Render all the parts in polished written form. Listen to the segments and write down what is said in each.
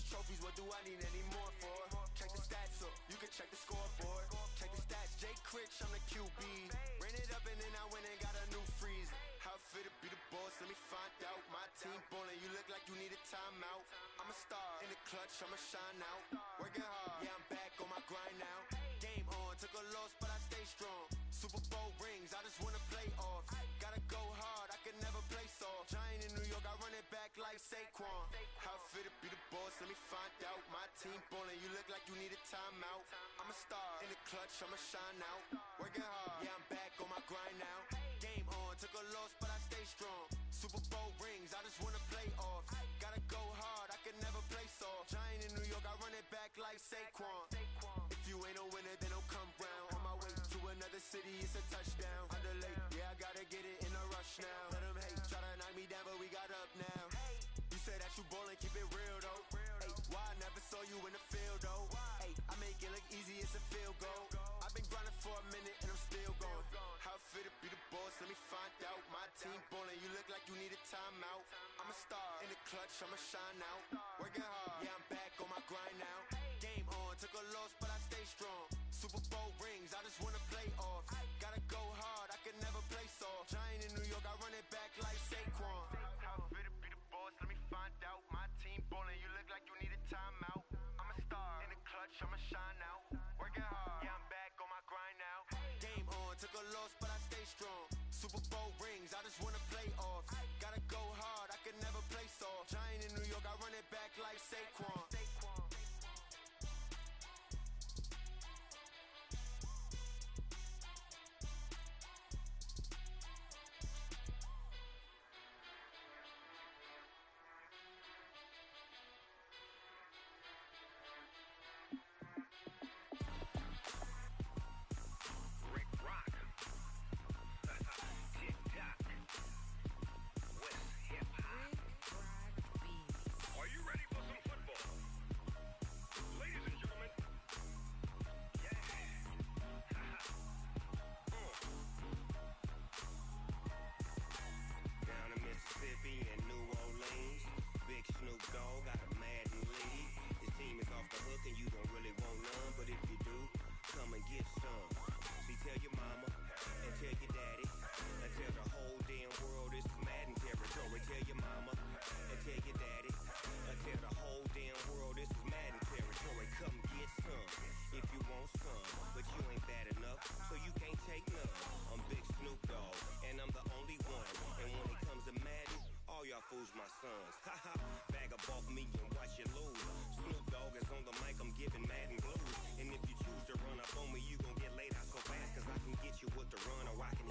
trophies, what do I need any more for? Check the stats up, you can check the scoreboard. Check the stats, Jay Critch, I'm the QB. Ran it up and then I went and got a new freezer. How it fit to be the boss, let me find out. My team ballin', you look like you need a timeout. I'm a star, in the clutch, I'ma shine out. Working hard, yeah, I'm back on my grind now. Game on, took a loss, but I stay strong. Super Bowl rings, I just wanna play off. Gotta go hard, I can never play soft. Giant in New York, I run it back like Saquon. How it fit to be the boss, let me find out. My team ballin', you look like you need a timeout. I'm a star, in the clutch, I'ma shine out. Working hard, yeah, I'm back on my grind now. Game on, took a loss, but I stay strong. Super Bowl rings, I just wanna play off. Gotta go hard, I can never play soft. Giant in New York, I run it back like Saquon. If you ain't a winner, then don't come round. On my way to another city, it's a touchdown. Underlay, yeah, I gotta get it in a rush now. Let them hate, try to knock me down, but we got up now. You said that you ballin', keep it real though. Hey, why I never saw you in the field though? Hey, I make it look easy, it's a field goal. I've been grinding for a minute and I'm still going. How it fit to be the boss, let me find out. My team ballin', you look like you need a timeout. I'm a star, in the clutch, I'ma shine out. Working hard, yeah, I'm back on my grind now. Game on, took a loss, but I stay strong. Super Bowl rings, I just wanna play off. Gotta go hard, I can never play soft. Giant in New York, I run it back like Saquon. How it fit to be the boss, let me find out. My team ballin', you look like you need a timeout. I'm a star, in the clutch, I'ma shine out. Working hard, yeah, I'm back on my grind now. Game on, took a loss, but I stay strong. Super Bowl rings, I just wanna play off. Gotta go hard, I can never play soft. Giant in New York, I run it back like Saquon. Fools my sons. Haha, bag up off me and watch you lose. Snoop Dogg is on the mic, I'm giving Madden blues. And if you choose to run up on me, you gon' get laid out so fast. Cause I can get you with the run or I can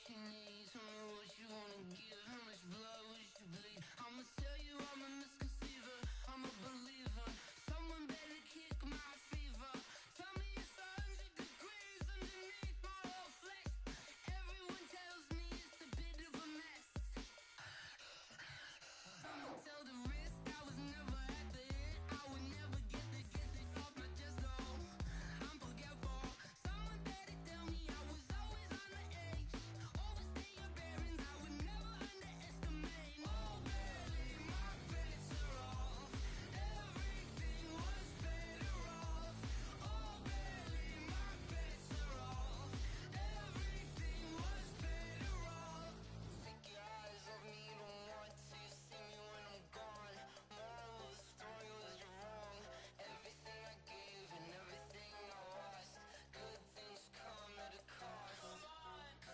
you need, tell me what you wanna give. How much blood would you bleed? I'ma tell you I'm a misconceiver, I'm a believer. Someone better kick my fever. Tell me it's 100 degrees underneath my whole flesh. Everyone tells me it's a bit of a mess. I'ma tell the risk I was never at the end. I would never get the off my chest though. I'm forgetful. Someone better tell me I was always on the edge. Overstay your bearings, I would never underestimate. Oh barely, my bets are off. Everything was better off. Oh barely, my bets are off. Everything was better off. Take your eyes off me, you don't want to see me when I'm gone. Moral of the story was you're wrong. Everything I gave and everything I lost. Good things come at a cost.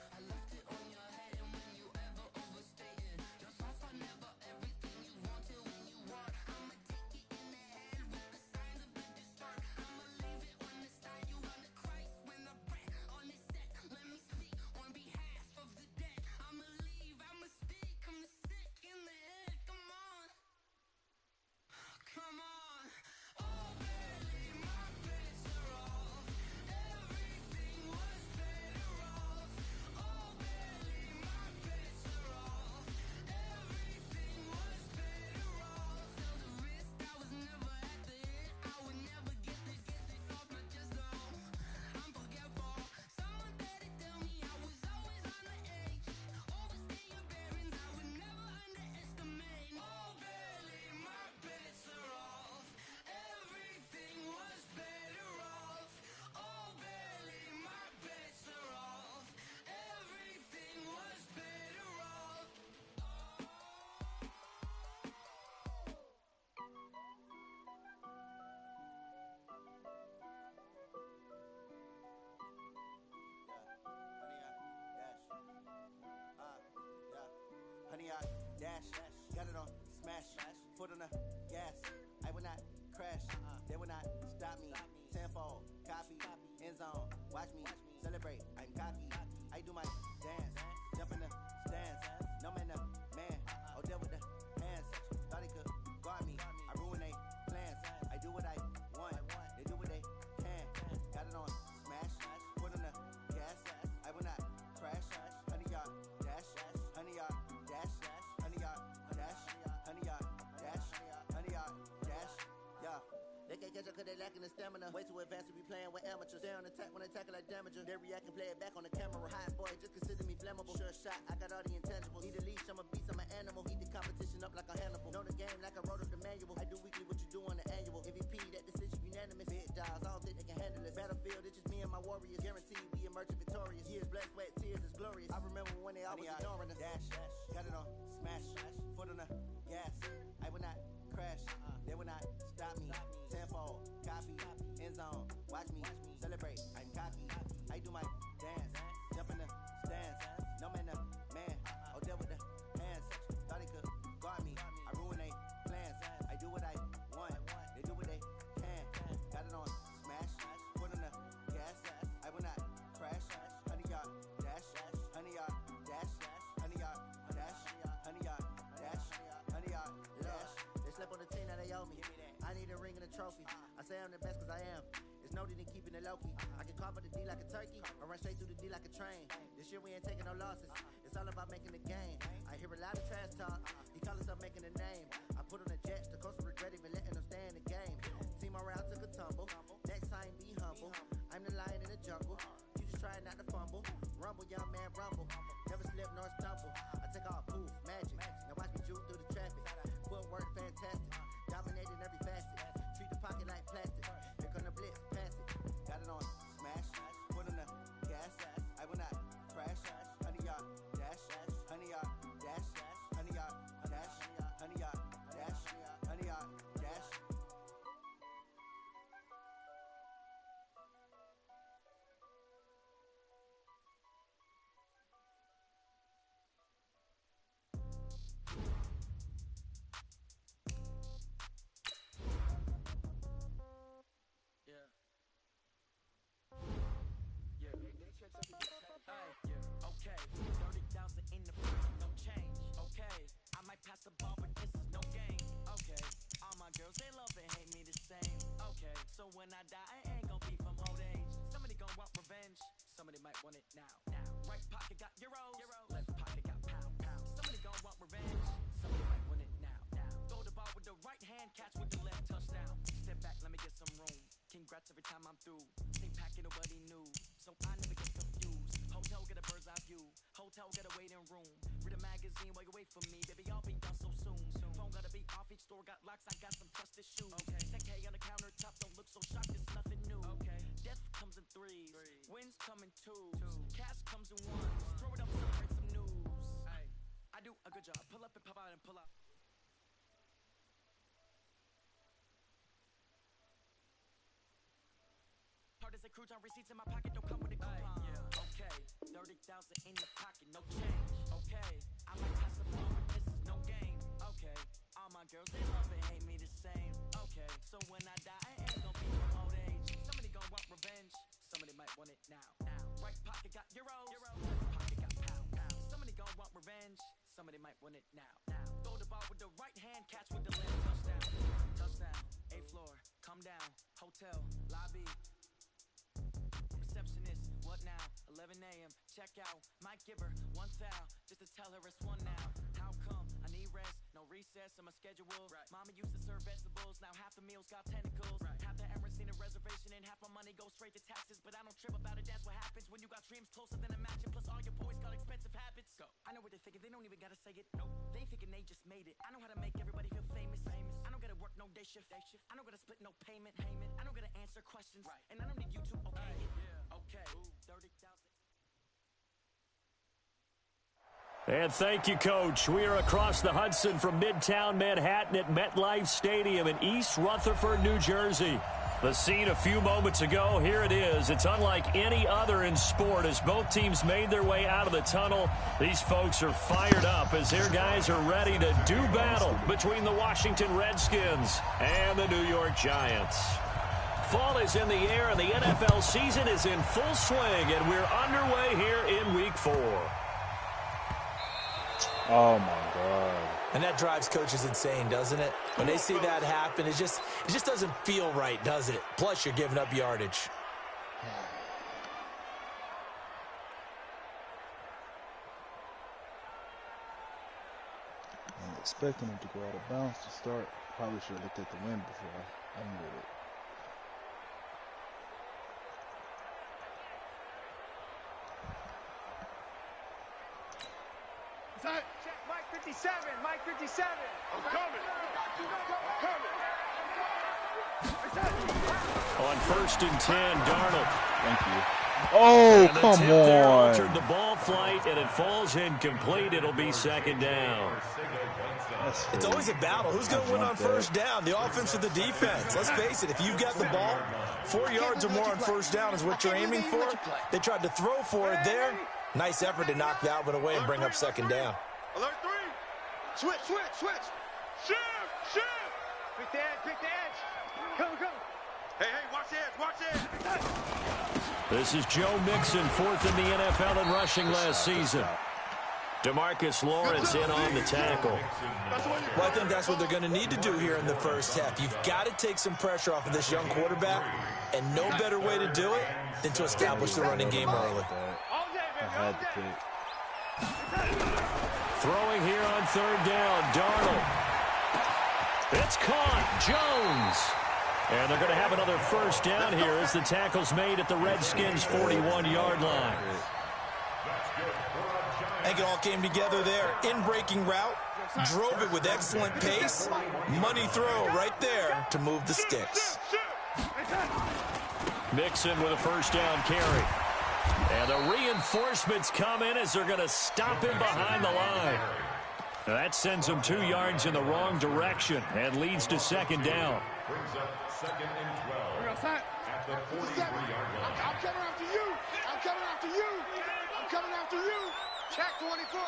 I left it on your head, and when you ever overstay it, your thoughts are never everything you wanted when you want. I'ma take it in the head with the signs of a distort. I'ma leave it on the side. You wanna Christ when I breath on this set. Let me speak on behalf of the dead. I'ma leave, I'ma speak. I'm the sick in the head. Come on, come on. Oh barely, my bets are off. Everything was better off. Oh barely, my bets are off. Everything was better off. Tell the risk I was never at the end. I would never get the off my chest though. I'm forgetful. Someone better tell me I was always on the edge. Overstay your bearings, I would never underestimate. Oh barely, my bets are off. Everything was better off. Oh barely, my bets are off. Everything was better off. Honey, I dash, got it on smash, foot on the gas. I will not crash, they will not stop me. Tenfold, copy, end zone, watch me celebrate. I'm cocky, I do my dance, jump in the stands. No man, the man, oh there with the hands. Thought he could guard me, I ruin they plans. I do what I want, they do what they can. Got it on smash, foot on the gas. I will not crash, honey, y'all dash, honey, y'all dash, honey, y'all dash, honey, y'all dash, honey, y'all dash. Yeah, they can't catch up cause they lacking the stamina. Way too advanced to be playing with amateurs. They on attack when they tackle like damager. They react and play it back on the camera. Hot boy, just consider me flammable. Sure shot, I got all the intangibles. Need a leash, I'm a beast, I'm an animal. Heat the competition up like a Hannibal. Know the game like I wrote up the manual. I do weekly what you do on the annual. MVP, that decision unanimous. Big dogs, I don't think they can handle it. Battlefield, it's just me and my warriors. Guaranteed we emerge victorious. Years, blood, sweat, tears, is glorious. I remember when they always ignoring us. Dash, got it on smash, foot on the gas. I will not crash, they will not stop me. Tenfold, copy, end zone, watch me celebrate. I'm cocky, I do my dance, jump in the stands. No man, the man, oh there with the hands. Thought he could guard me, I ruin they plans. I do what I want, they do what they can. Got it on smash, foot on the gas. I will not crash, honey, y'all dash, honey, y'all dash, honey, y'all dash, honey, y'all dash, honey, y'all dash. They slept on the team, now they owe me. I need a ring and a trophy. I say I'm the best cause I am. It's no need in keeping it low-key. I can carve up the D like a turkey, or run straight through the D like a train. This year we ain't taking no losses. It's all about making the game. I hear a lot of trash talk. He call himself making a name. I put on the Jets, the coach will regret even letting them stay in the game. Team morale took a tumble. Next time be humble. I'm the lion in the jungle. You just trying not to fumble. Rumble, young man, rumble. Never slip nor stumble. I take off, poof, magic. Now watch me juke through the traffic. Footwork fantastic. Dominating every facet. Treat the pocket like plastic. Here come the blitz, pass it. Got it on smash, foot on the gas. I will not crash, honey, y'all dash, honey, y'all dash, honey, y'all dash, honey, y'all dash, honey, y'all dash. want it now. Right pocket got euros. Left pocket got pound. Somebody gon' want revenge. Somebody might want it now. Throw the ball with the right hand, catch with the left, touchdown. Step back, let me get some room. Congrats every time I'm through. Same packet, nobody knew, so I never get confused. Hotel get a bird's eye view. Hotel get a waiting room. Read a magazine while you wait for me, baby. I'll be done so soon. Phone gotta be off. Each store got locks. I got some trusted shoes. 10K on the countertop. Don't look so shocked. It's nothing new. Death comes in threes. Wins come in twos. Cash comes in ones. Throw it up, celebrate some news. I do a good job. Pull up and pop out and pull out. Hard as a cruise on receipts in my pocket. Don't come with a coupon. 30,000 in the pocket. No change. I might have some more, but this is no game. All my girls, they love and hate me the same. So when I die, I ain't gon' be from old age. Somebody gon' want revenge. Somebody might want it now. Right pocket got euros. Left pocket got pound. Somebody gon' want revenge. Somebody might want it now. Throw the ball with the right hand, catch with the left, touchdown. 8th floor, come down. Hotel, lobby. Receptionist, what now? 11 a.m. Check out. Might give her one foul just to tell her it's one now. How come? I need rest. No recess in my schedule. Mama used to serve vegetables. Now half the meals got tentacles. Half the Emirates need a reservation and half my money goes straight to taxes. But I don't trip about it. That's what happens when you got dreams closer than a mansion. Plus all your boys got expensive habits. I know what they're thinking. They don't even gotta say it. Nope. They thinking they just made it. I know how to make everybody feel famous. I don't gotta work no day shift. I don't gotta split no payment. I don't gotta answer questions. And I don't need you to okay it. 30,000. And thank you, Coach. We are across the Hudson from Midtown Manhattan at MetLife Stadium in East Rutherford, New Jersey. The scene a few moments ago, here it is. It's unlike any other in sport as both teams made their way out of the tunnel. These folks are fired up as their guys are ready to do battle between the Washington Redskins and the New York Giants. Fall is in the air and the NFL season is in full swing, and we're underway here in Week 4. Oh, my God. And that drives coaches insane, doesn't it? When they see that happen, it just doesn't feel right, does it? Plus, you're giving up yardage. I'm expecting him to go out of bounds to start. Probably should have looked at the wind before I angled it. Check, Mike 57, Mike 57. I'm coming. On 1st and 10, Darnold. Thank you. Oh, come on. Altered the ball flight, and it falls incomplete. It'll be 2nd down. It's always a battle. Who's going to win on 1st down, the offense or the defense? Let's face it, if you've got the ball, 4 yards or more on 1st down is what you're aiming for. They tried to throw for it there. Nice effort to knock that one away and bring up 2nd down. Alert 3. Switch. Shift. Pick the edge. Come. Hey, watch the edge. This is Joe Mixon, 4th in the NFL in rushing last season. DeMarcus Lawrence in on the tackle. Well, I think that's what they're going to need to do here in the first half. You've got to take some pressure off of this young quarterback, and no better way to do it than to establish the running game early. I had to pick. Throwing here on 3rd down, Darnold. It's caught, Jones. And they're going to have another 1st down here as the tackle's made at the Redskins' 41-yard line. I think it all came together there. In-breaking route, drove it with excellent pace. Money throw right there to move the sticks. Mixon with a 1st down carry. And the reinforcements come in as they're going to stop him behind the line. Now that sends him 2 yards in the wrong direction and leads to 2nd down. Brings up 2nd and 12 at the 43-yard line. I'm coming after you. Check 24.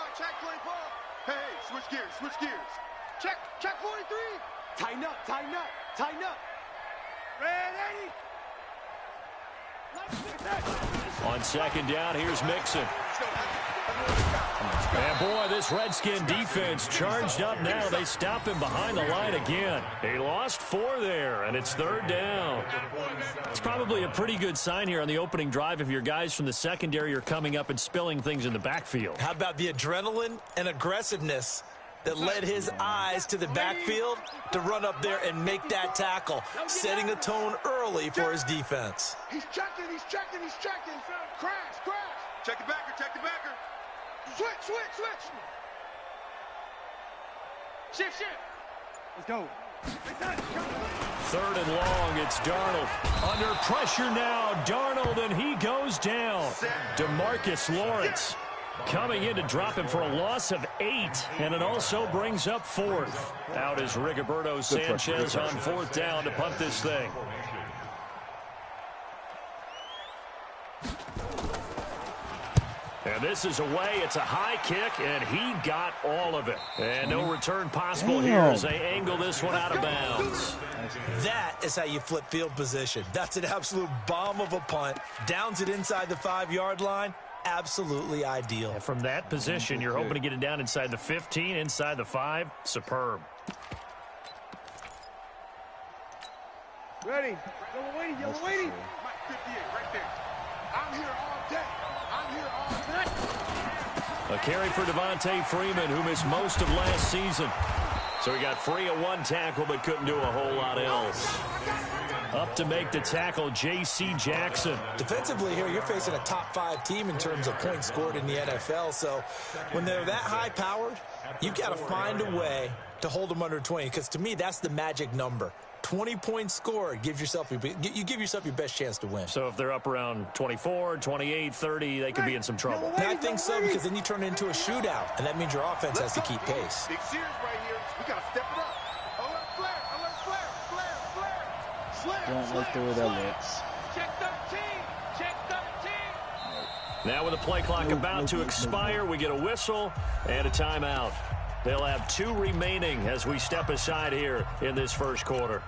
Hey, switch gears. Check 43. Tighten up. Ready. On second down, here's Mixon. And boy, this Redskin defense charged up now. They stop him behind the line again. He lost 4 there, and it's third down. It's probably a pretty good sign here on the opening drive if your guys from the secondary are coming up and spilling things in the backfield. How about the adrenaline and aggressiveness that led his eyes to the backfield to run up there and make that tackle, setting a tone early for his defense. He's checking. Crash. Check the backer. Switch. Shift. Let's go. Third and long, it's Darnold. Under pressure now, Darnold, and he goes down. DeMarcus Lawrence coming in to drop him for a loss of 8, and it also brings up 4th. Out is Rigoberto Sanchez on 4th down to punt this thing. And this is away. It's a high kick, and he got all of it. And no return possible here as they angle this one out of bounds. That is how you flip field position. That's an absolute bomb of a punt. Downs it inside the 5-yard line. Absolutely ideal. And from that position, you're hoping to get it down inside the 15, inside the 5. Superb. Ready. Yellow waiting. Mike 58, right there. I'm here all day. A carry for Devontae Freeman, who missed most of last season. So he got free of 1 tackle, but couldn't do a whole lot else. Up to make the tackle, J.C. Jackson. Defensively here, you're facing a top 5 team in terms of points scored in the NFL. So when they're that high-powered, you've got to find a way to hold them under 20, because to me, that's the magic number. 20 points scored, you give yourself your best chance to win. So if they're up around 24, 28, 30, they could be in some trouble. And I think so, because then you turn it into a shootout, and that means your offense has to keep pace. Big series right here. We got to step it up. Alert flare. Don't like the way that looks. Check 13. Now with the play clock about to expire, we get a whistle and a timeout. They'll have 2 remaining as we step aside here in this first quarter.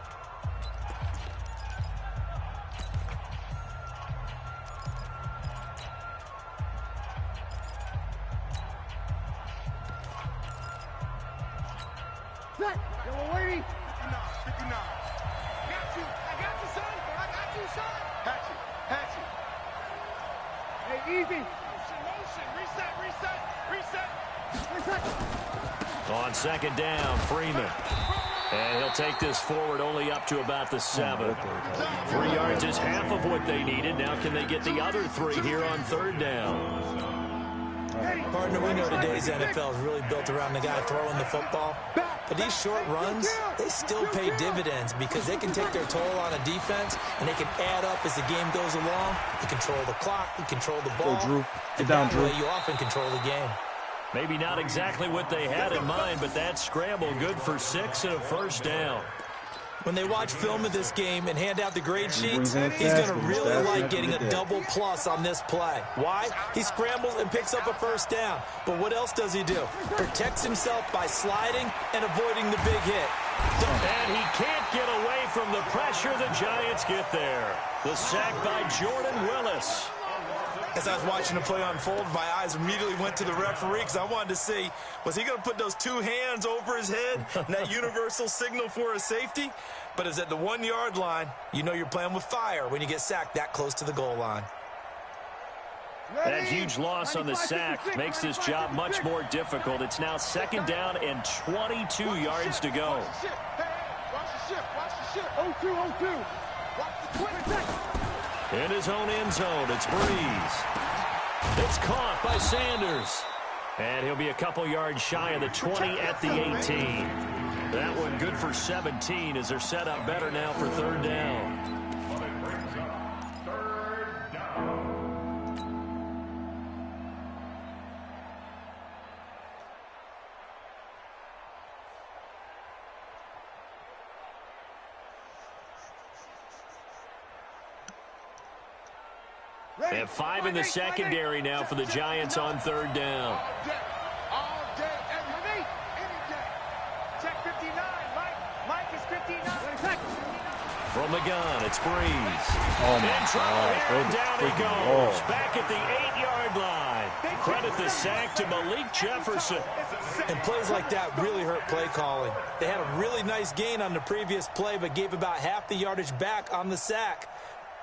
Yellow waiting. 59. I got you, son. Hatchet. Hey, easy. Motion. Reset. On second down, Freeman. And he'll take this forward only up to about the 7. 3 yards is half of what they needed. Now can they get the other 3 here on third down? Partner, we know today's NFL is really built around the guy throwing the football. But these short runs, they still pay dividends because they can take their toll on a defense, and they can add up as the game goes along. You control the clock, you control the ball. Go, Drew. And Get down, that Drew. way you often control the game. Maybe not exactly what they had in mind, but that scramble good for 6 and a first down. When they watch film of this game and hand out the grade sheets, he's going to really like getting a double plus on this play. Why? He scrambles and picks up a first down. But what else does he do? Protects himself by sliding and avoiding the big hit. And he can't get away from the pressure. The Giants get there. The sack by Jordan Willis. As I was watching the play unfold, my eyes immediately went to the referee because I wanted to see, was he going to put those 2 hands over his head and that universal signal for a safety? But it's at the 1-yard line. You know you're playing with fire when you get sacked that close to the goal line. That huge loss on the sack makes this job much more difficult. It's now second down and 22 yards to go. Watch the shift. 0-2. Watch the twin. In his own end zone, it's Breeze. It's caught by Sanders. And he'll be a couple yards shy of the 20 at the 18. That one good for 17 as they're set up better now for third down. They have 5 in the secondary now for the Giants on third down. All day, every day, any day. Check 59, Mike is 59. From the gun, it's Breeze. Oh, In my trouble God. here, and down he Freaking goes. ball. Back at the 8-yard line. Credit the sack to Malik Jefferson. And plays like that really hurt play calling. They had a really nice gain on the previous play, but gave about half the yardage back on the sack.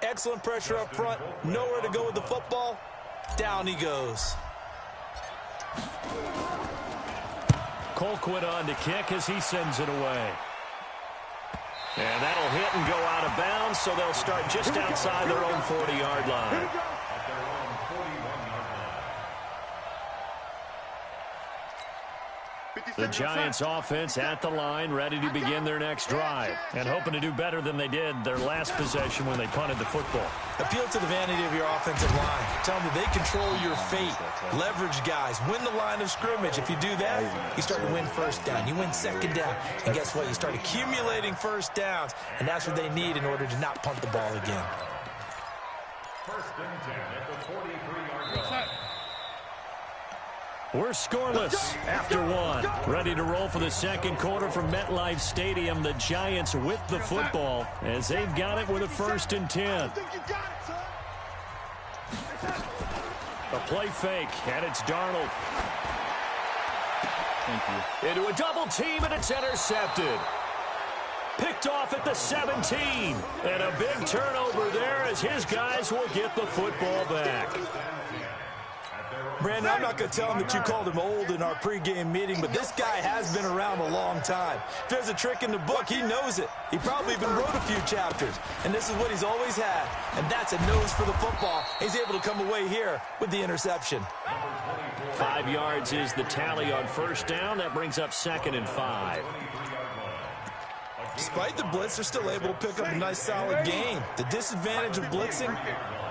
Excellent pressure up front. Nowhere to go with the football. Down he goes. Colquitt on to kick as he sends it away. And that'll hit and go out of bounds, so they'll start just outside their own 40-yard line. The Giants offense at the line, ready to begin their next drive, and hoping to do better than they did their last possession when they punted the football. Appeal to the vanity of your offensive line. Tell them that they control your fate. Leverage guys. Win the line of scrimmage. If you do that, you start to win first down. You win second down. And guess what? You start accumulating first downs, and that's what they need in order to not punt the ball again. First and 10 at the 43-yard line. We're scoreless after one. Ready to roll for the second quarter from MetLife Stadium. The Giants with the football as they've got it with a 1st and 10. A play fake, and it's Darnold. Thank you. Into a double team, and it's intercepted. Picked off at the 17. And a big turnover there as his guys will get the football back. Brandon, I'm not going to tell him that you called him old in our pregame meeting, but this guy has been around a long time. If there's a trick in the book, he knows it. He probably even wrote a few chapters, and this is what he's always had, and that's a nose for the football. He's able to come away here with the interception. 5 yards is the tally on first down. That brings up 2nd and 5. Despite the blitz, they're still able to pick up a nice solid gain. The disadvantage of blitzing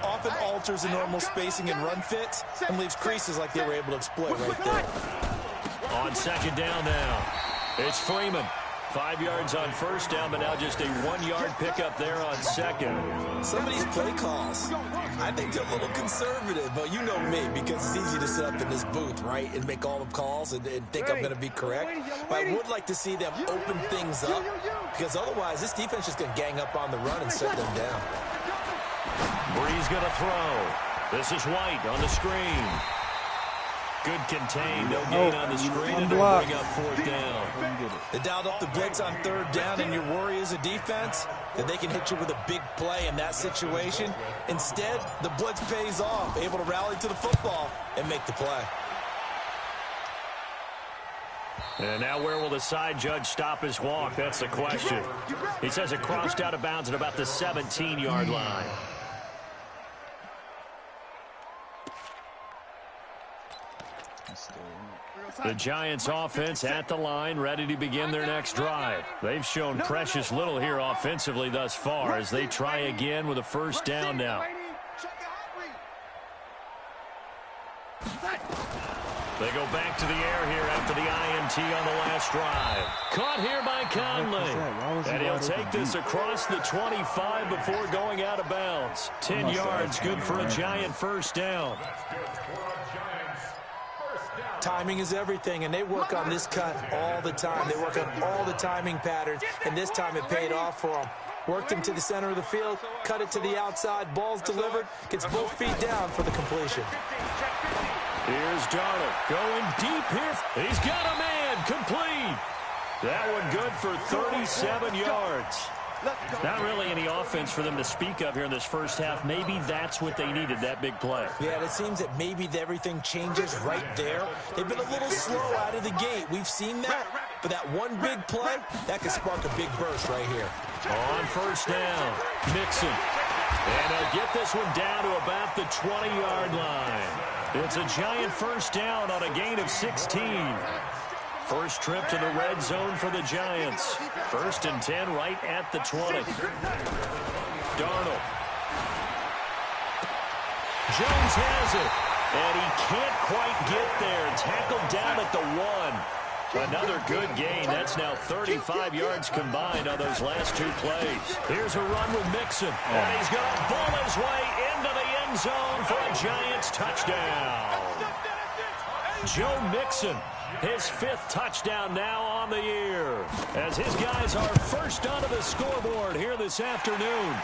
often alters the normal spacing and run fits and leaves creases like they were able to exploit right there. On 2nd down now, it's Freeman. 5 yards on first down, but now just a 1-yard pickup there on 2nd. Some of these play calls, I think they're a little conservative, but you know me, because it's easy to sit up in this booth, right, and make all the calls and think I'm going to be correct. But I would like to see them open things up, because otherwise this defense is going to gang up on the run and shut them down. Breeze going to throw. This is White on the screen. Good contain, no gain on the screen, and they'll bring up 4th down. They dialed up the blitz on 3rd down, and your worry as a defense that they can hit you with a big play in that situation. Instead, the blitz pays off, able to rally to the football and make the play. And now where will the side judge stop his walk? That's the question. He says it crossed out of bounds at about the 17-yard line. The Giants offense at the line, ready to begin their next drive. They've shown precious little here offensively thus far as they try again with a 1st down now. They go back to the air here after the INT on the last drive. Caught here by Conley. And he'll take this across the 25 before going out of bounds. 10 yards, good for a Giant 1st down. Timing is everything, and they work on this cut all the time. They work on all the timing patterns, and this time it paid off for them. Worked him to the center of the field, cut it to the outside, ball's delivered, gets both feet down for the completion. Here's Darnold going deep here. He's got a man, complete. That one good for 37 yards. Not really any offense for them to speak of here in this first half. Maybe that's what they needed, that big play. Yeah, it seems that maybe everything changes right there. They've been a little slow out of the gate. We've seen that. But that one big play, that could spark a big burst right here. On 1st down, Mixon. And they'll get this one down to about the 20-yard line. It's a Giant 1st down on a gain of 16. First trip to the red zone for the Giants. 1st and 10 right at the 20. Darnold. Jones has it. And he can't quite get there. Tackled down at the 1. Another good gain. That's now 35 yards combined on those last 2 plays. Here's a run with Mixon. And he's going to bull his way into the end zone for a Giants touchdown. Joe Mixon His 5th touchdown now on the year, as his guys are first onto the scoreboard here this afternoon.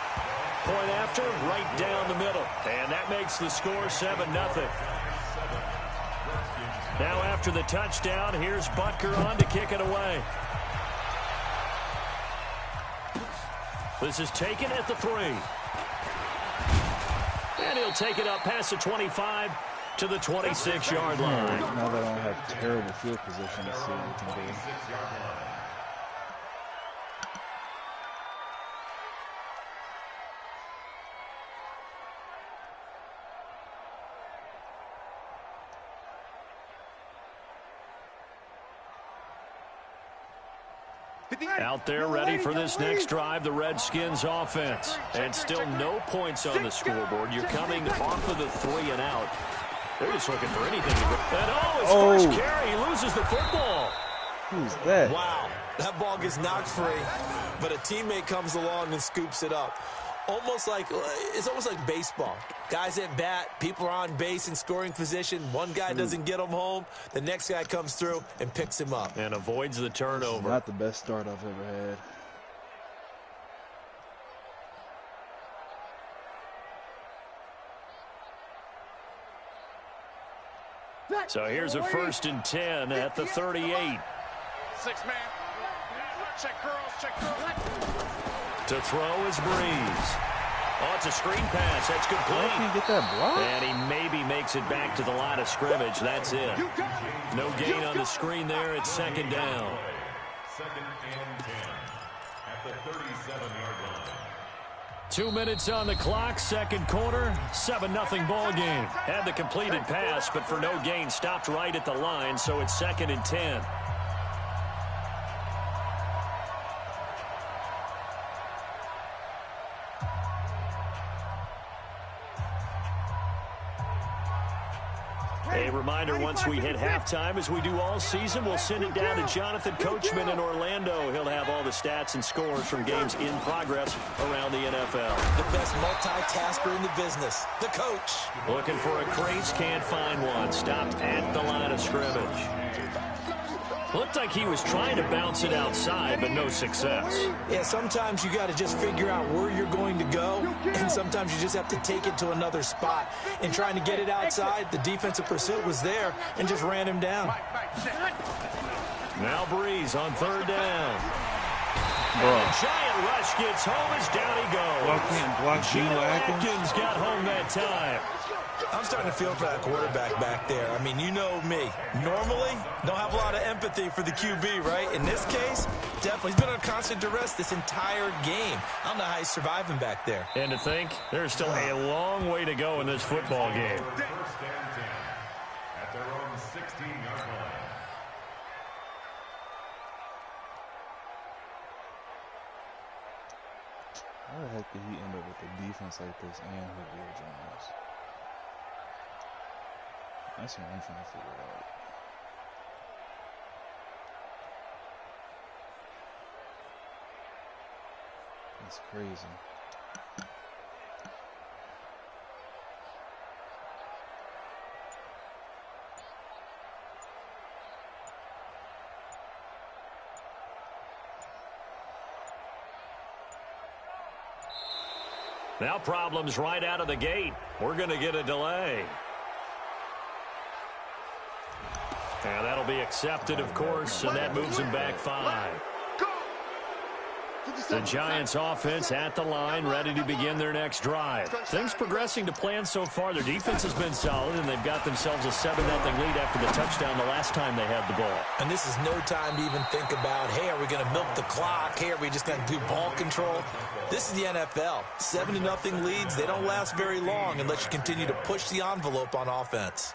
Point after, right down the middle. And that makes the score 7-0. Now after the touchdown, here's Butker on to kick it away. This is taken at the 3. And he'll take it up past the 25 to the 26-yard line. Now they don't have terrible field position, let's see what we can do. Out there ready for this next drive, the Redskins offense. And still no points on the scoreboard. You're coming off of the 3 and out. They're just looking for anything to go. And his first carry, he loses the football. Who's that? Wow, that ball gets knocked free, but a teammate comes along and scoops it up. It's almost like baseball. Guys at bat, people are on base in scoring position. One guy doesn't get him home. The next guy comes through and picks him up. And avoids the turnover. Not the best start I've ever had. So here's a 1st and 10 at the 38. 6-man. Check girls. To throw is Breeze. Oh, it's a screen pass. That's complete. Why can't he get that block? And he maybe makes it back to the line of scrimmage. That's it. No gain on the screen there. It's 2nd down. 2nd and 10 at the 37-yard line. 2 minutes on the clock, 2nd quarter, 7-0 ball game. Had the completed pass, but for no gain, stopped right at the line, so it's 2nd and 10. A reminder, once we hit halftime, as we do all season, we'll send it down to Jonathan Coachman in Orlando. He'll have all the stats and scores from games in progress around the NFL. The best multitasker in the business, the coach. Looking for a crease, can't find one. Stopped at the line of scrimmage. Looked like he was trying to bounce it outside, but no success. Yeah, sometimes you got to just figure out where you're going to go, and sometimes you just have to take it to another spot. In trying to get it outside, the defensive pursuit was there and just ran him down. Now Breeze on 3rd down. Bro. And the giant rush gets home as down he goes. Geno Atkins got home that time. I'm starting to feel for that quarterback back there. I mean, you know me. Normally, don't have a lot of empathy for the QB, right? In this case, definitely. He's been under constant duress this entire game. I don't know how he's surviving back there. And to think, there's still a long way to go in this football game. 1st and 10 at their own 16-yard line. How the heck did he end up with a defense like this and Julio Jones? That's what I'm trying to figure out. That's crazy. Now problems right out of the gate. We're going to get a delay. And that'll be accepted, of course, and that moves him back 5. The Giants offense at the line, ready to begin their next drive. Things progressing to plan so far. Their defense has been solid, and they've got themselves a 7-0 lead after the touchdown the last time they had the ball. And this is no time to even think about, hey, are we going to milk the clock? Hey, are we just going to do ball control? This is the NFL. 7-0 leads, they don't last very long unless you continue to push the envelope on offense.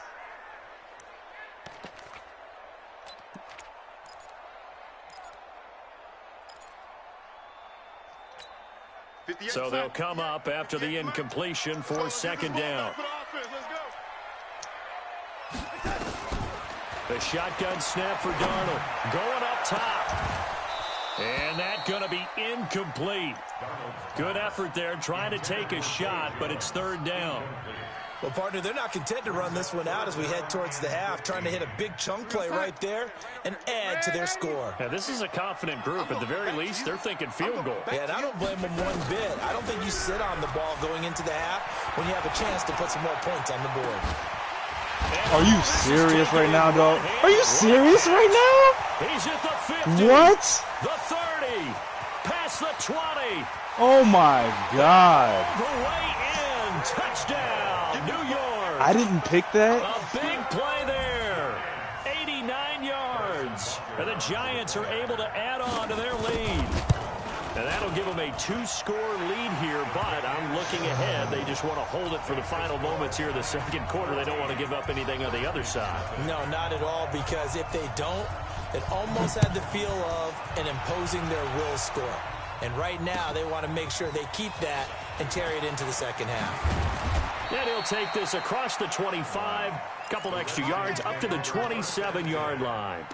So they'll come up after the incompletion for 2nd down. The shotgun snap for Darnold. Going up top. And that's going to be incomplete. Good effort there trying to take a shot, but it's 3rd down. Well, partner, they're not content to run this one out as we head towards the half, trying to hit a big chunk play right there and add to their score. Yeah, this is a confident group. At the very least, they're thinking field goal. Yeah, and I don't blame them one bit. I don't think you sit on the ball going into the half when you have a chance to put some more points on the board. Are you serious right now, dog? Are you serious right now? He's at the 50. What? The 30. Past the 20. Oh, my God. The way in. Touchdown, New York. I didn't pick that. A big play there. 89 yards. And the Giants are able to add on to their lead. And that'll give them a 2-score lead here, but I'm looking ahead. They just want to hold it for the final moments here in the second quarter. They don't want to give up anything on the other side. No, not at all, because if they don't, it almost had the feel of an imposing their will score. And right now, they want to make sure they keep that and carry it into the second half. And he'll take this across the 25, couple extra yards, up to the 27-yard line.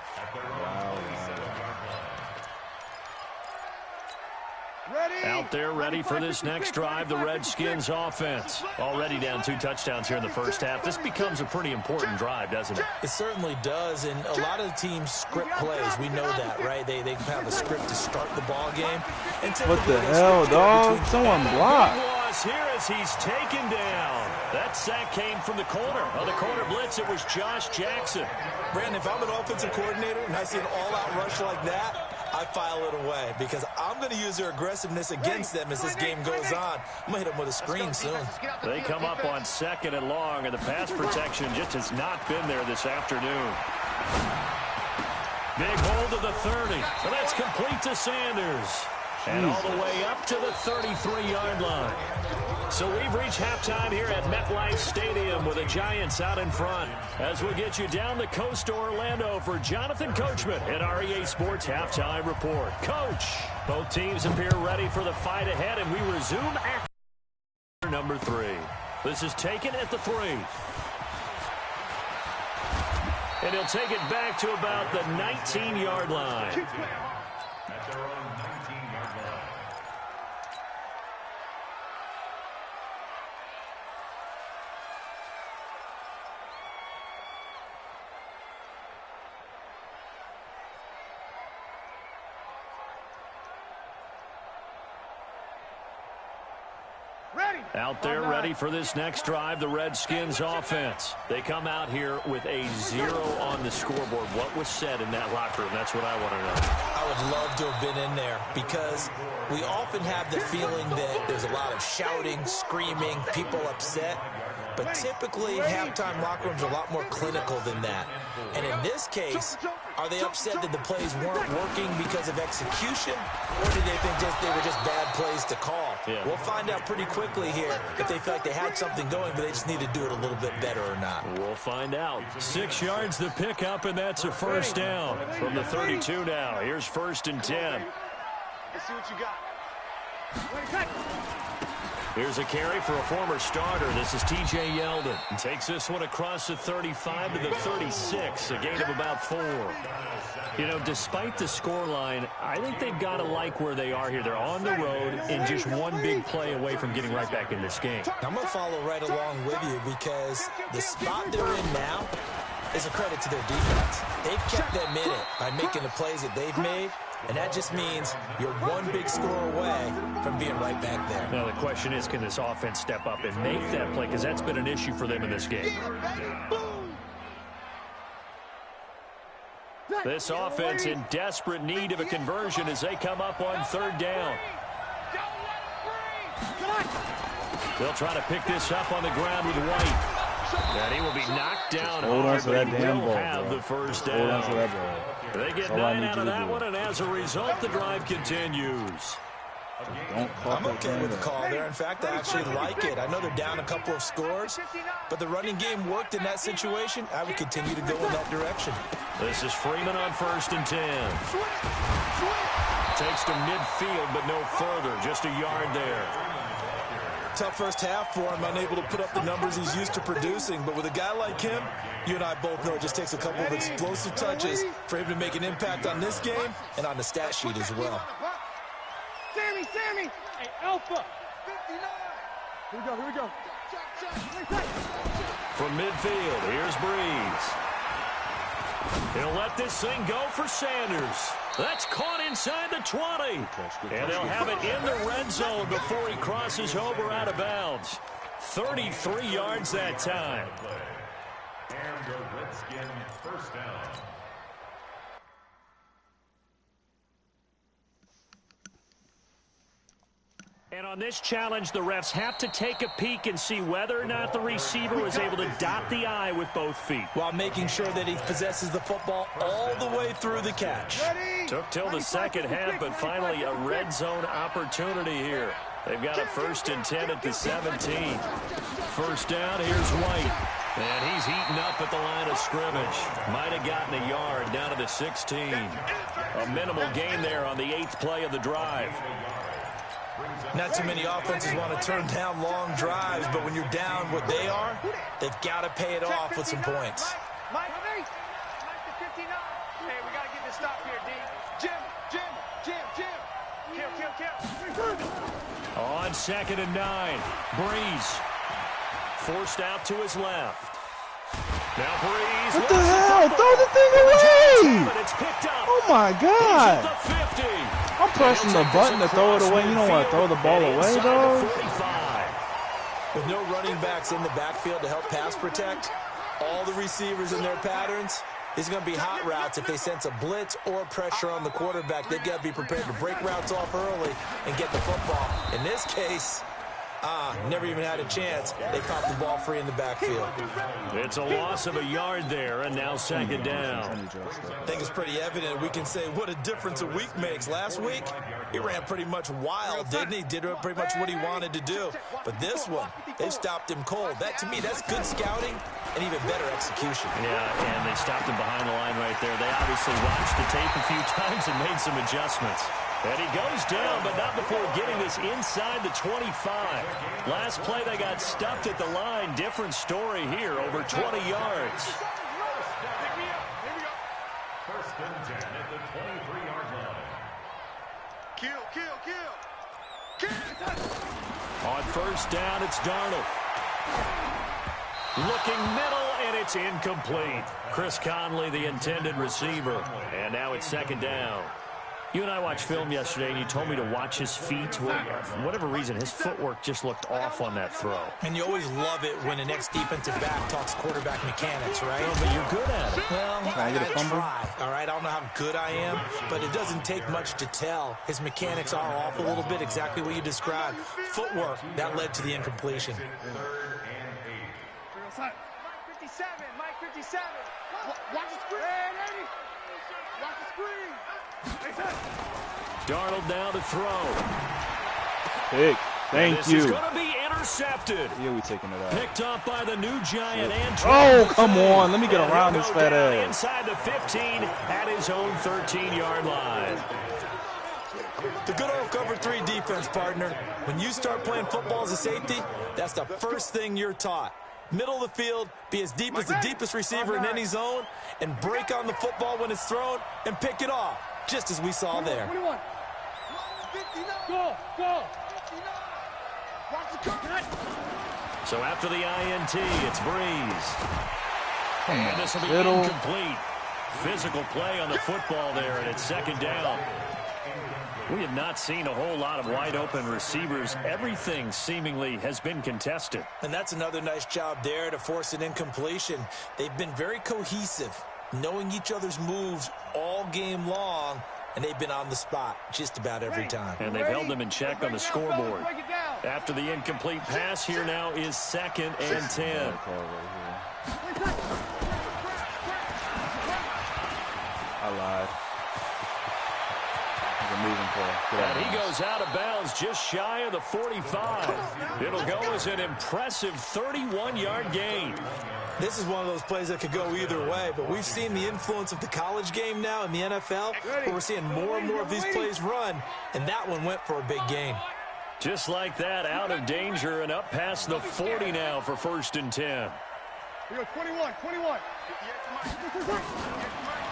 Out there ready for this next drive, the Redskins offense. Already down 2 touchdowns here in the first half. This becomes a pretty important drive, doesn't it? It certainly does, and a lot of the teams script plays. We know that, right? They have a script to start the ball game. And what the hell, dog? Someone blocked. Here as he's taken down. That sack came from the corner. On the corner blitz, it was Josh Jackson. Brandon, if I'm an offensive coordinator and I see an all-out rush like that, I file it away because I'm going to use their aggressiveness against them as this game goes on. I'm going to hit them with a screen soon. They come up on 2nd and long, and the pass protection just has not been there this afternoon. Big hold of the 30, and that's complete to Sanders. And all the way up to the 33-yard line. So we've reached halftime here at MetLife Stadium with the Giants out in front. As we get you down the coast to Orlando for Jonathan Coachman at REA Sports Halftime Report. Coach, both teams appear ready for the fight ahead, and we resume action. Number 3. This is taken at the 3. And he'll take it back to about the 19-yard line. At their own 19-yard line. Out there ready for this next drive, the Redskins offense. They come out here with a 0 on the scoreboard. What was said in that locker room? That's what I want to know. I would love to have been in there because we often have the feeling that there's a lot of shouting, screaming, people upset. But typically, halftime locker rooms are a lot more clinical than that. And in this case, are they upset that the plays weren't working because of execution? Or do they think they were just bad plays to call? Yeah. We'll find out pretty quickly here if they feel like they had something going, but they just need to do it a little bit better or not. We'll find out. 6 yards to pick up, and that's a first down from the 32 now. Here's 1st and 10. Let's see what you got. Here's a carry for a former starter. This is T.J. Yeldon. He takes this one across the 35 to the 36, a gain of about 4. You know, despite the scoreline, I think they've got to like where they are here. They're on the road and just one big play away from getting right back in this game. I'm going to follow right along with you because the spot they're in now is a credit to their defense. They've kept them in it by making the plays that they've made. And that just means you're one big score away from being right back there. Now, the question is, can this offense step up and make that play? Because that's been an issue for them in this game. This offense in desperate need of a conversion as they come up on 3rd down. They'll try to pick this up on the ground with White. And he will be knocked down hard, but he will have the first down. Hold on to that ball. They get 9 out of that one, and as a result, the drive continues. I'm okay with the call there. In fact, I actually like it. I know they're down a couple of scores, but the running game worked in that situation. I would continue to go in that direction. This is Freeman on 1st and 10. Takes to midfield, but no further. Just a yard there. Tough first half for him, unable to put up the numbers he's used to producing. But with a guy like him, you and I both know it just takes a couple of explosive touches for him to make an impact on this game and on the stat sheet as well. Sammy! Hey, Alpha! 59! Here we go. From midfield, here's Breeze. He'll let this thing go for Sanders. That's caught inside the 20. And they'll have it in the red zone before he crosses over out of bounds. 33 yards that time. And the Redskins first down. And on this challenge, the refs have to take a peek and see whether or not the receiver was able to dot the I with both feet, while making sure that he possesses the football all the way through the catch. Took till the second half, but finally a red zone opportunity here. They've got a 1st and 10 at the 17. First down, here's White. And he's heating up at the line of scrimmage. Might have gotten a yard down to the 16. A minimal gain there on the 8th play of the drive. Not too many offenses want to turn down long drives, but when you're down what they are, they've got to pay it off with some points. Mike the 59. Hey, we got to get this stop here, D. Jim. Kill. On 2nd and 9, Breeze. Forced out to his left. Now Breeze. What the hell? Throw the thing away! It's picked up. Oh my God! The 50. I'm pressing the button to throw it away. You don't want to throw the ball away, though. With no running backs in the backfield to help pass protect, all the receivers in their patterns, these are going to be hot routes. If they sense a blitz or pressure on the quarterback, they've got to be prepared to break routes off early and get the football. In this case, never even had a chance. They popped the ball free in the backfield. It's a loss of a yard there, and now 2nd down. I think it's pretty evident. We can say what a difference a week makes. Last week, he ran pretty much wild, didn't he? Did pretty much what he wanted to do. But this one, they've stopped him cold. That, to me, that's good scouting and even better execution. Yeah, and they stopped him behind the line right there. They obviously watched the tape a few times and made some adjustments. And he goes down, but not before getting this inside the 25. Last play, they got stuffed at the line. Different story here, over 20 yards. 1st and 10 at the 23-yard line. Kill. On 1st down, it's Darnold. Looking middle, and it's incomplete. Chris Conley, the intended receiver. And now it's 2nd down. You and I watched film yesterday, and you told me to watch his feet. For whatever reason, his footwork just looked off on that throw. And you always love it when an ex-defensive back talks quarterback mechanics, right? Oh, but you're good at it. Well, I get a fumble? try, all right? I don't know how good I am, but it doesn't take much to tell. His mechanics are off a little bit, exactly what you described. Footwork, that led to the incompletion. Mike 57. Watch the screen. Watch the screen. Darnold now to throw. Big. Thank you. This is going to be intercepted. Yeah, we taking it out. Picked up by the new giant. And oh, come on. Let me get around this fat ass. Inside the 15 at his own 13-yard line. The good old cover 3 defense, partner. When you start playing football as a safety, that's the first thing you're taught. Middle of the field, be as deep as the deepest receiver in any zone, and break on the football when it's thrown and pick it off, just as we saw there. 21. Go. Watch the cut. So after the INT, it's Breeze. And this will be Little. incomplete. Physical play on the football there, and it's 2nd down. We have not seen a whole lot of wide-open receivers. Everything seemingly has been contested. And that's another nice job there to force an incompletion. They've been very cohesive, knowing each other's moves all game long, and they've been on the spot just about every time. And they've held them in check on the scoreboard. After the incomplete pass, here now is 2nd and 10. I lied. And he goes out of bounds just shy of the 45. It'll go as an impressive 31-yard gain. This is one of those plays that could go either way, but we've seen the influence of the college game now in the NFL, where we're seeing more and more of these plays run, and that one went for a big gain. Just like that, out of danger and up past the 40 now for 1st and 10. We go 21.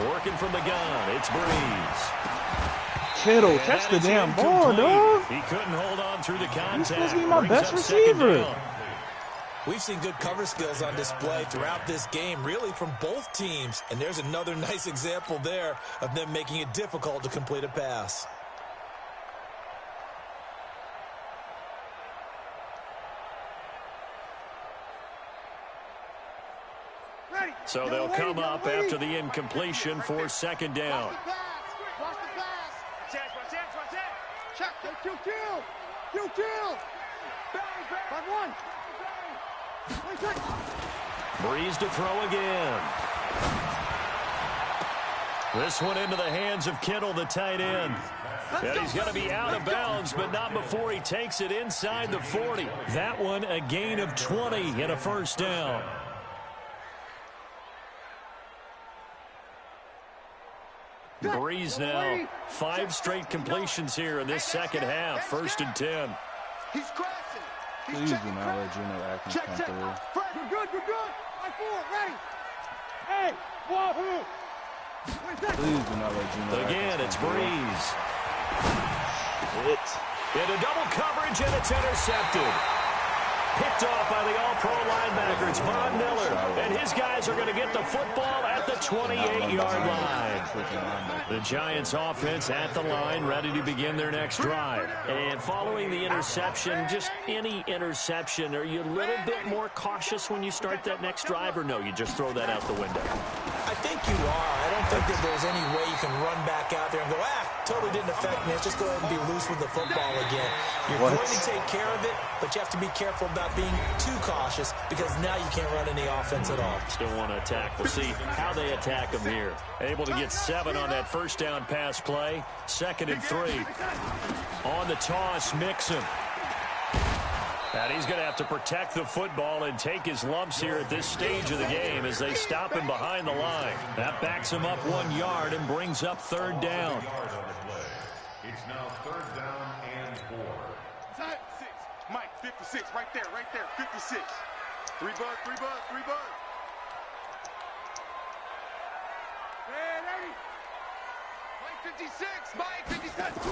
Working from the gun, it's Breeze. Kittle, catch the damn ball, dog. He couldn't hold on through the contact. He's supposed to be my best receiver. We've seen good cover skills on display throughout this game, really from both teams. And there's another nice example there of them making it difficult to complete a pass. So they'll come up after the incompletion for second down. Breeze to throw again. This one into the hands of Kittle, the tight end. And he's going to be out of bounds, but not before he takes it inside the 40. That one a gain of 20 and a first down. Breeze now 5 straight completions here in this second half. 1st and 10. He's crashing. Please do not let Geno Atkins come through. We're good. Right forward, ready. Hey, wahoo. Please do not let Geno Again, Atkins it's come Breeze. through. Into double coverage, and it's intercepted. Picked off by the all-pro linebacker. It's Von Miller. And his guys are going to get the football at the 28-yard line. The Giants offense at the line, ready to begin their next drive. And following the interception, just any interception, are you a little bit more cautious when you start that next drive, or no, you just throw that out the window? I think you are. I don't think that there's any way you can run back out there and go, totally didn't affect me. Let's just go ahead and be loose with the football again. You're going to take care of it, but you have to be careful about being too cautious because now you can't run any offense at all. Still want to attack. We'll see how they attack them here. Able to get 7 on that first down pass play. 2nd and 3. On the toss, Mixon. And he's going to have to protect the football and take his lumps here at this stage of the game as they stop him behind the line. That backs him up 1 yard and brings up 3rd down. It's now 3rd down and 4. Mike, 56, right there, 56. 3 bud. Ready? Mike, 56, Mike, 56.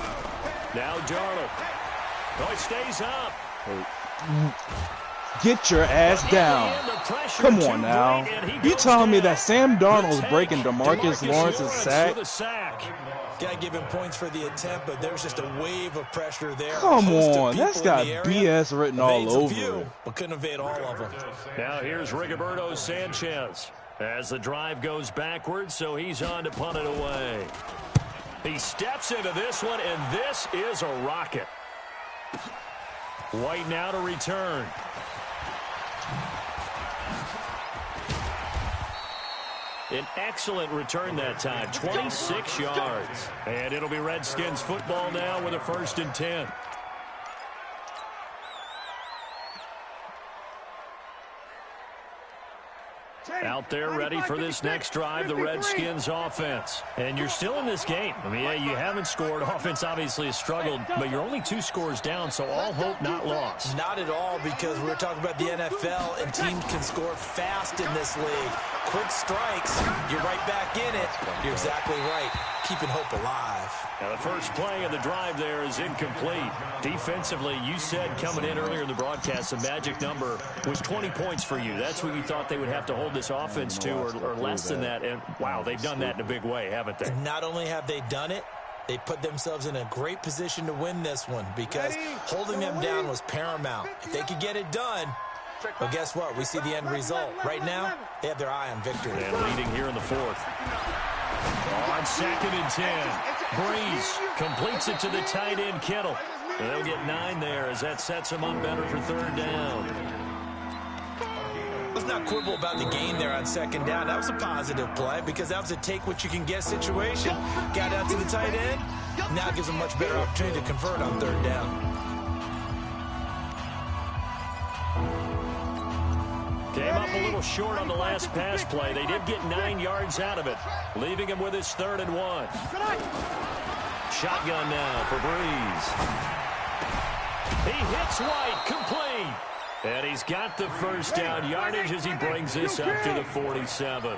Now Darnold. Oh, it stays up. Get your ass down. Come on now. You telling me that Sam Darnold's breaking DeMarcus Lawrence's sack? Gotta give him points for the attempt, but there's just a wave of pressure there. Come on, that's got BS written all over it. But couldn't evade all of them. Now here's Rigoberto Sanchez as the drive goes backwards, so he's on to punt it away. He steps into this one, and this is a rocket. White now to return. An excellent return that time, 26 yards. And it'll be Redskins football now with a 1st and 10. Out there ready for this next drive, the Redskins offense. And you're still in this game. I mean, yeah, you haven't scored. Offense obviously has struggled, but you're only 2 scores down, so all hope not lost. Not at all, because we're talking about the NFL, and teams can score fast in this league. Quick strikes, you're right back in it. You're exactly right. Keeping hope alive. Now the first play of the drive there is incomplete. Defensively, you said coming in earlier in the broadcast, the magic number was 20 points for you. That's what you thought they would have to hold this offense to, or less than that. And, wow, they've done that in a big way, haven't they? And not only have they done it, they put themselves in a great position to win this one because holding them down was paramount. If they could get it done, well, guess what? We see the end result. Right now, they have their eye on victory. And leading here in the 4th. On 2nd and 10, Breeze completes it to the tight end, Kittle. And they'll get 9 there as that sets them up better for 3rd down. Let's not quibble about the gain there on 2nd down. That was a positive play because that was a take-what-you-can-get situation. Got out to the tight end. Now it gives them a much better opportunity to convert on 3rd down. Came up a little short on the last pass play. They did get 9 yards out of it, leaving him with his 3rd and 1. Shotgun now for Breeze. He hits White, complete. And he's got the first down yardage as he brings this up to the 47.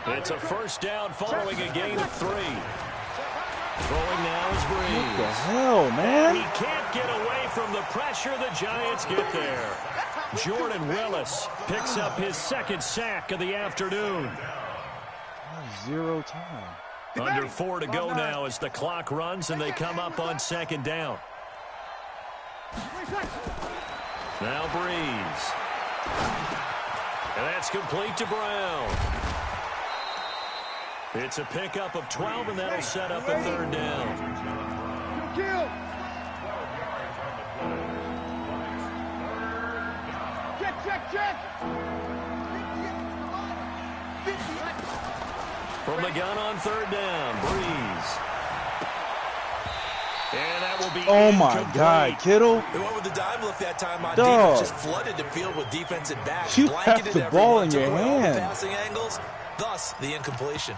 It's a first down following a gain of 3. Throwing now is Breeze. What the hell, man? He can't get away from the pressure. The Giants get there. Jordan Willis picks up his second sack of the afternoon. 0 time. Under 4 to go now as the clock runs and they come up on second down. Now Breeze. And that's complete to Brown. It's a pickup of 12, and that'll set up a third down. Check. From the gun on third down, Breeze. And that will be oh my God, Kittle. They went with the dime look that time on Dog. defense. Just flooded the field with defensive backs. You have the ball in your took away all the hand. passing angles, thus the incompletion.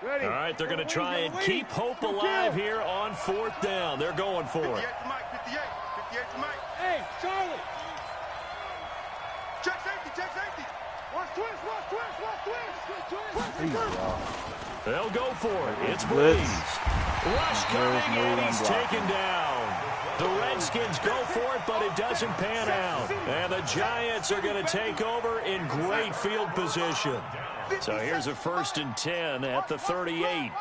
All right, they're going to try and keep hope alive here on fourth down. They're going for it. 58 to Mike. Hey, Charlie. Check safety. Watch twist. They'll go for it. It's Breeze. Rush coming, and he's taken down. The Redskins go for it, but it doesn't pan out. And the Giants are going to take over in great field position. So here's a 1st and 10 at the 38.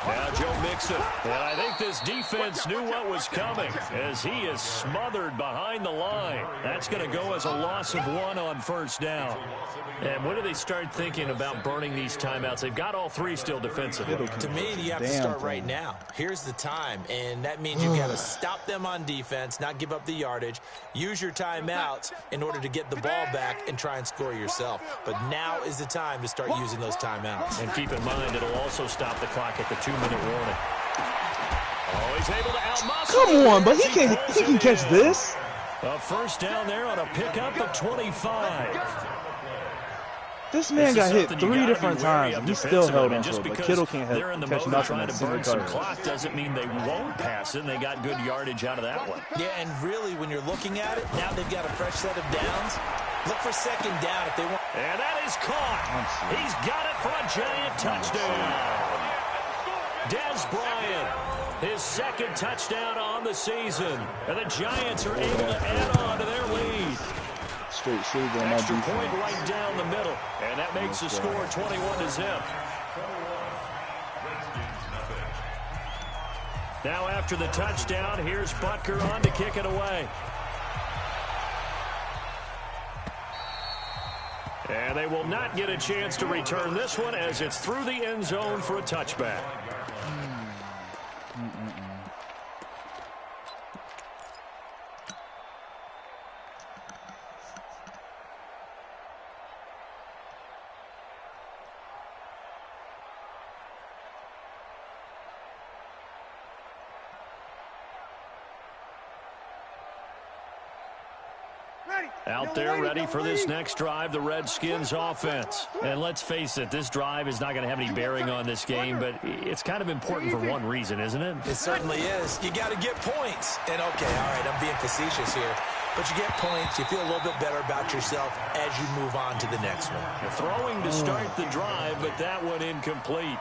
Now Joe Mixon. And I think this defense knew what was coming as he is smothered behind the line. That's going to go as a loss of 1 on first down. And when do they start thinking about burning these timeouts? They've got all 3 still defensively. To me, you have to start right now. Here's the time, and that means you've got to stop them on defense, not give up the yardage, use your timeouts in order to get the ball back and try and score yourself. But now is the time to start using those timeouts. And keep in mind, it'll also stop the clock at the 2-minute warning. Oh, he's able to outmuscle. Come on, but he can catch this. A first down there on a pickup of 25. This man got hit 3 different times, and he still held on to it. But Kittle can't catch nothing at single some clock doesn't mean they won't pass it. They got good yardage out of that one. Yeah, and really, when you're looking at it, now they've got a fresh set of downs. Look for second down if they want. And that is caught. He's got it for a giant touchdown. Des Bryant, his second touchdown on the season. And the Giants are able to add on to their lead. Straight shooter on extra that point right down the middle, and that makes the score 21-0. Now after the touchdown, here's Butker on to kick it away. And they will not get a chance to return this one as it's through the end zone for a touchback. Out there ready for this next drive, the Redskins offense. And let's face it, this drive is not going to have any bearing on this game, but it's kind of important for one reason, isn't it? It certainly is. You got to get points. And, okay, all right, I'm being facetious here. But you get points, you feel a little bit better about yourself as you move on to the next one. The throwing to start the drive, but that one incomplete.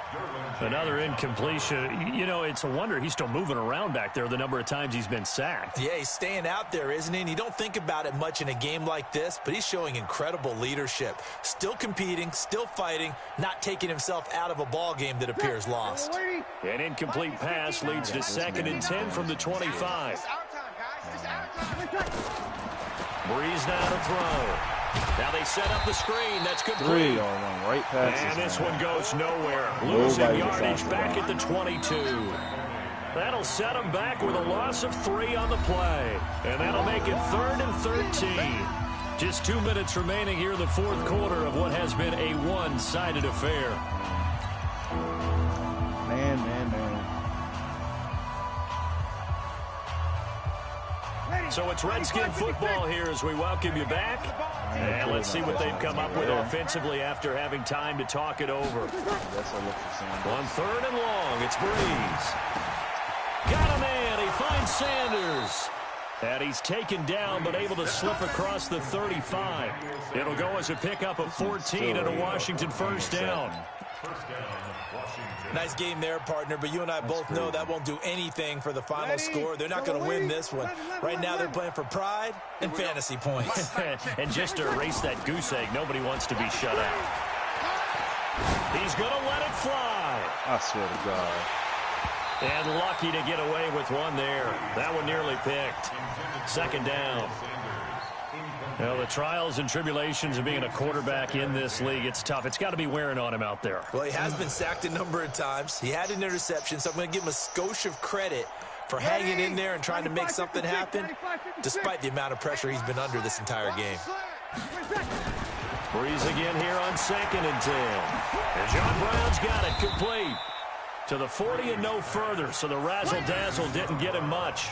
Another incompletion. You know, it's a wonder he's still moving around back there the number of times he's been sacked. Yeah, he's staying out there, isn't he? And you don't think about it much in a game like this, but he's showing incredible leadership. Still competing, still fighting, not taking himself out of a ball game that appears lost. An incomplete pass leads to 2nd and 10 from the 25. Breeze now to throw. Now they set up the screen. That's complete. 3 on 1 right past. And this one goes nowhere. Losing yardage back at the 22. That'll set them back with a loss of 3 on the play. And that'll make it 3rd and 13. Just 2 minutes remaining here in the 4th quarter of what has been a one-sided affair. Man. So it's Redskin football here as we welcome you back. And let's see what they've come up with offensively after having time to talk it over. On 3rd and long, it's Breeze. Got a man. He finds Sanders. And he's taken down, but able to slip across the 35. It'll go as a pickup of 14 and a Washington first down. Nice game there, partner, but you and I both know that won't do anything for the final score. They're not going to win this one. Right now they're playing for pride and fantasy points. And just to erase that goose egg, nobody wants to be shut out. He's going to let it fly. I swear to God. And lucky to get away with one there. That one nearly picked. Second down. Well, the trials and tribulations of being a quarterback in this league, it's tough. It's got to be wearing on him out there. Well, he has been sacked a number of times. He had an interception, so I'm going to give him a skosh of credit for hanging in there and trying to make something happen, despite the amount of pressure he's been under this entire game. Breeze again here on 2nd and 10. And John Brown's got it complete to the 40 and no further, so the razzle-dazzle didn't get him much.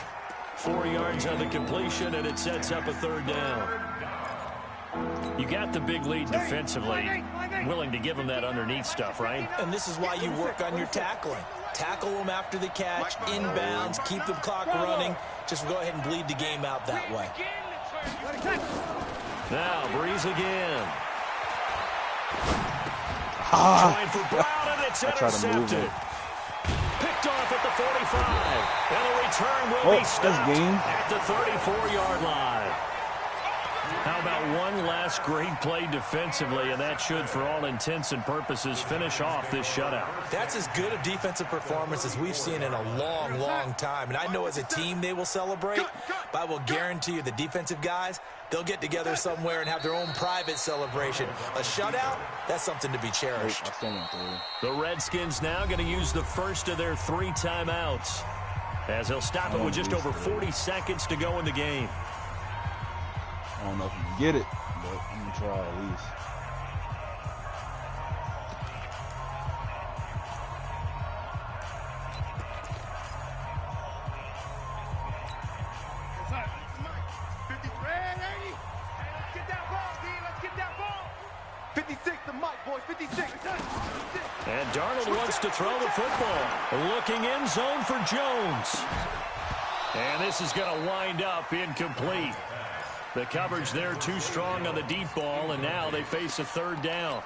4 yards on the completion, and it sets up a third down. You got the big lead defensively, willing to give him that underneath stuff, right? And this is why you work on your tackling. Tackle them after the catch, inbounds, keep the clock running. Just go ahead and bleed the game out that way. Now, Breeze again. Trying for Brown, and it's intercepted. Picked off at the 45. And the return will be stopped at the 34-yard line. How about one last great play defensively, and that should, for all intents and purposes, finish off this shutout. That's as good a defensive performance as we've seen in a long, long time. And I know as a team they will celebrate, but I will guarantee you the defensive guys, they'll get together somewhere and have their own private celebration. A shutout, that's something to be cherished. The Redskins now going to use the first of their 3 timeouts, as they'll stop it with just over 40 seconds to go in the game. I don't know if I'm going to get it, but I'm going to try at least. And Darnold wants to throw the football. Looking end zone for Jones. And this is going to wind up incomplete. The coverage there too strong on the deep ball, and now they face a third down.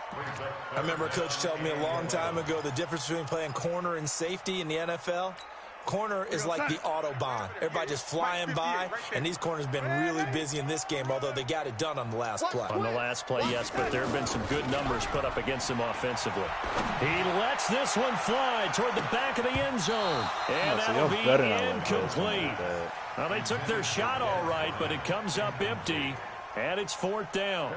I remember a coach telling me a long time ago the difference between playing corner and safety in the NFL. Corner is like the Autobahn. Everybody just flying by, and these corners have been really busy in this game, although they got it done on the last play. On the last play, yes, but there have been some good numbers put up against him offensively. He lets this one fly toward the back of the end zone, and that'll be incomplete. Well, they took their shot all right, but it comes up empty, and it's 4th down.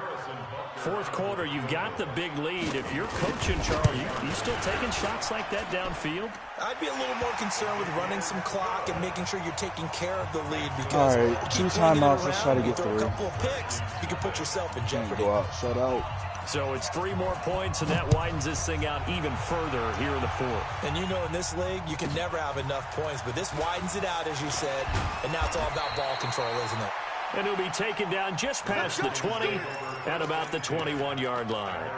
4th quarter, you've got the big lead. If you're coaching, Charles, you still taking shots like that downfield? I'd be a little more concerned with running some clock and making sure you're taking care of the lead, because all right, 2 timeouts. Let's try to get through. A couple of picks, you can put yourself in jeopardy. Go out, shut out. So it's 3 more points, and that widens this thing out even further here in the 4th. And you know in this league, you can never have enough points, but this widens it out, as you said, and now it's all about ball control, isn't it? And he'll be taken down just past the 20 at about the 21-yard line.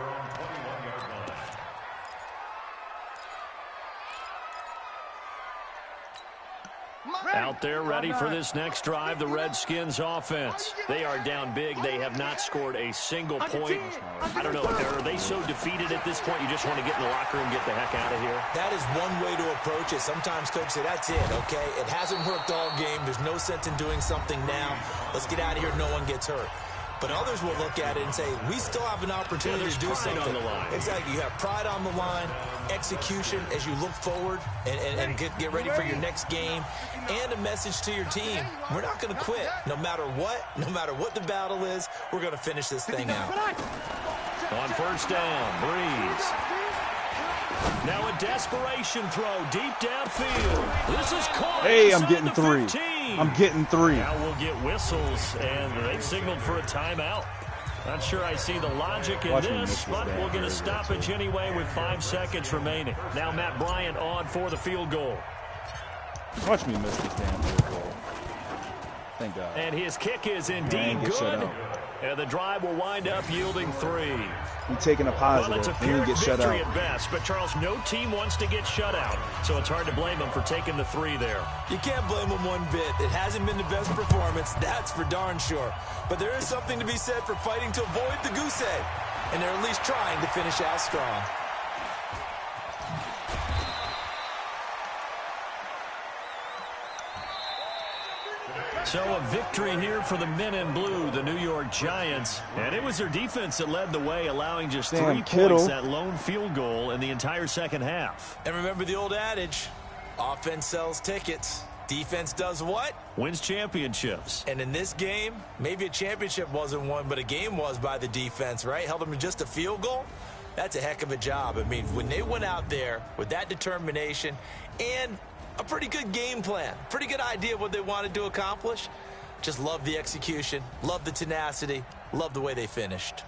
Out there ready for this next drive, the Redskins offense. They are down big. They have not scored a single point. I don't know, are they so defeated at this point you just want to get in the locker room and get the heck out of here? That is one way to approach it. Sometimes coaches say, that's it, okay? It hasn't worked all game. There's no sense in doing something now. Let's get out of here. No one gets hurt. But others will look at it and say, we still have an opportunity to do something. On the line. Exactly. You have pride on the line, execution as you look forward and get ready for your next game, and a message to your team. We're not going to quit. No matter what the battle is, we're going to finish this thing out. On 1st down, Breeze. Now a desperation throw deep downfield. This is caught. Hey, I'm getting 3. I'm getting 3. Now we'll get whistles, and they've signaled for a timeout. Not sure I see the logic in this, but we'll get a stoppage anyway with 5 seconds remaining. Now Matt Bryant on for the field goal. Watch me miss this damn field goal. Thank God. And his kick is indeed good. And the drive will wind up yielding 3. You're taking a positive. Well, it's a Pyrrhic Pyrrhic victory at best, but Charles, no team wants to get shut out, so it's hard to blame them for taking the 3 there. You can't blame them one bit. It hasn't been the best performance, that's for darn sure. But there is something to be said for fighting to avoid the goose egg, and they're at least trying to finish out strong. So a victory here for the men in blue, the New York Giants. And it was their defense that led the way, allowing just 3 points, that lone field goal in the entire second half. And remember the old adage, offense sells tickets. Defense does what? Wins championships. And in this game, maybe a championship wasn't won, but a game was by the defense, right? Held them to just a field goal. That's a heck of a job. I mean, when they went out there with that determination and a pretty good game plan, pretty good idea of what they wanted to accomplish. Just love the execution, love the tenacity, love the way they finished.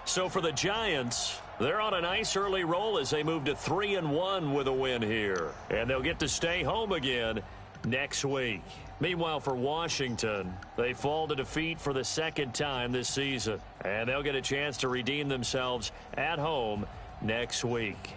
So for the Giants, they're on a nice early roll as they move to 3-1 with a win here. And they'll get to stay home again next week. Meanwhile, for Washington, they fall to defeat for the 2nd time this season. And they'll get a chance to redeem themselves at home next week.